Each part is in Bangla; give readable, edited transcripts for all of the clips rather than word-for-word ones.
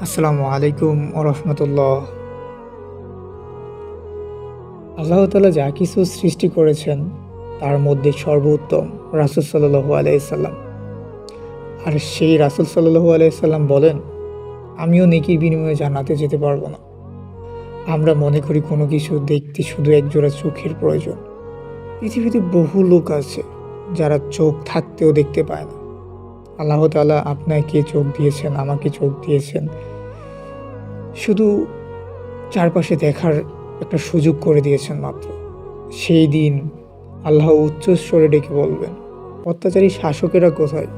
আসসালামু আলাইকুম রহমতুল্লাহ। আল্লাহ তাআলা যা কিছু সৃষ্টি করেছেন তার মধ্যে সর্বোত্তম রাসূল সাল্লাল্লাহু আলাইহি সাল্লাম। আর সেই রাসূল সাল্লাল্লাহু আলাইহি সাল্লাম বলেন, আমিও নেকির বিনিময়ে জান্নাতে যেতে পারবো না। আমরা মনে করি কোনো কিছু দেখতে শুধু একজোড়া চোখের প্রয়োজন। পৃথিবীতে বহু লোক আছে যারা চোখ থাকতেও দেখতে পায় না। আল্লাহ তাআলা আপনাকে চোখ দিয়েছেন, আমাকে চোখ দিয়েছেন শুধু চারপাশে দেখার একটা সুযোগ করে দিয়েছেন মাত্র। সেই দিন আল্লাহ উচ্চস্বরে ডেকে বলবেন, অত্যাচারী শাসকেরা কোথায়,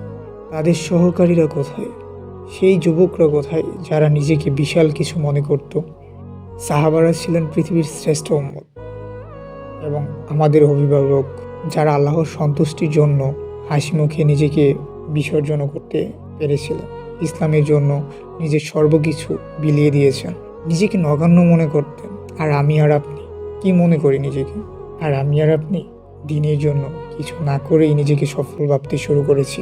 তাদের সহকারীরা কোথায়, সেই যুবকরা কোথায় যারা নিজেকে বিশাল কিছু মনে করত। সাহাবারা ছিলেন পৃথিবীর শ্রেষ্ঠ উম্মত এবং আমাদের অভিভাবক, যারা আল্লাহর সন্তুষ্টির জন্য হাসি মুখে নিজেকে বিসর্জন করতে পেরেছিলেন, ইসলামের জন্য নিজের সর্বকিছু বিলিয়ে দিয়েছেন। নিজেকে নগণ্য মনে করতেন। আর আমি আর আপনি কি মনে করি নিজেকে? আর আমি আর আপনি দিনের জন্য কিছু না করেই নিজেকে সফল ভাবতে শুরু করেছি।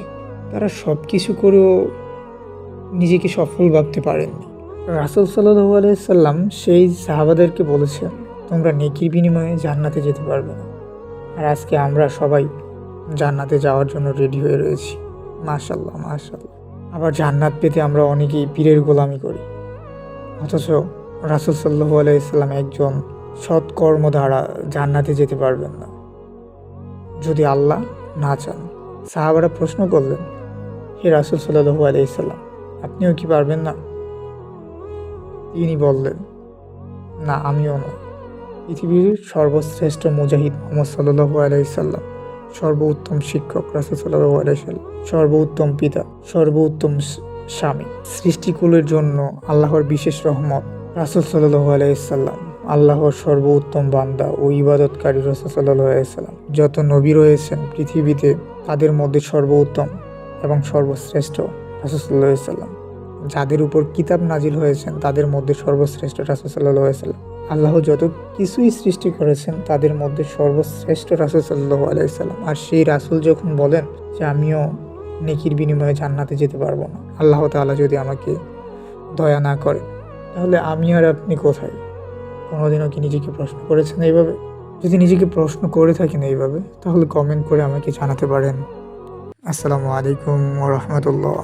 তারা সব কিছু করেও নিজেকে সফল ভাবতে পারেননি। রাসূল সাল্লাল্লাহু আলাইহি সাল্লাম সেই সাহাবাদেরকে বলেছেন, তোমরা নেকির বিনিময়ে জান্নাতে যেতে পারবে না। আর আজকে আমরা সবাই জান্নাতে যাওয়ার জন্য রেডি হয়ে রয়েছি। মাশাআল্লাহ মাশাআল্লাহ। আবার জান্নাত পেতে আমরা অনেকেই পীরের গোলামি করি, অথচ রাসূল সাল্লাল্লাহু আলাইহি সাল্লাম একজন সৎ কর্ম দ্বারা জান্নাতে যেতে পারবেন না যদি আল্লাহ না চান। সাহাবারা প্রশ্ন করলেন, হে রাসূল সাল্লাল্লাহু আলাইহি সাল্লাম, আপনিও কি পারবেন না? তিনি বললেন, না, আমিও নয়। পৃথিবীর সর্বশ্রেষ্ঠ মুজাহিদ মুহাম্মদ সাল্লাল্লাহু আলাইহি সাল্লাম, সর্বোত্তম শিক্ষক রাসূল সাল্লাল্লাহু আলাইহি সাল্লাম, সর্বোত্তম পিতা, সর্বোত্তম স্বামী, সৃষ্টিকুলের জন্য আল্লাহর বিশেষ রহমত রাসূল সাল্লাল্লাহু আলাইহি সাল্লাম, আল্লাহর সর্বোত্তম বান্দা ও ইবাদতকারী রাসূল সাল্লাল্লাহু আলাইহি সাল্লাম। যত নবী রয়েছেন পৃথিবীতে তাদের মধ্যে সর্বোত্তম এবং সর্বশ্রেষ্ঠ রাসূল সাল্লাল্লাহু আলাইহি সাল্লাম। যাদের উপর কিতাব নাজিল হয়েছেন তাদের মধ্যে সর্বশ্রেষ্ঠ রাসূল সাল্লাল্লাহু আলাইহি সাল্লাম। আল্লাহ যত কিছুই সৃষ্টি করেছেন তাদের মধ্যে সর্বশ্রেষ্ঠ রাসূল সাল্লাল্লাহু আলাইহি সাল্লাম। আর সেই রাসূল যখন বলেন যে আমিও নেকির বিনিময়ে জান্নাতে যেতে পারবো না, আল্লাহ তাআলা যদি আমাকে দয়া না করে, তাহলে আমি আর আপনি কোথায়? কোনোদিনও কি নিজেকে প্রশ্ন করেছেন এইভাবে? যদি নিজেকে প্রশ্ন করে থাকেন এইভাবে, তাহলে কমেন্ট করে আমাকে জানাতে পারেন। আসসালামু আলাইকুম ওয়া রাহমাতুল্লাহ।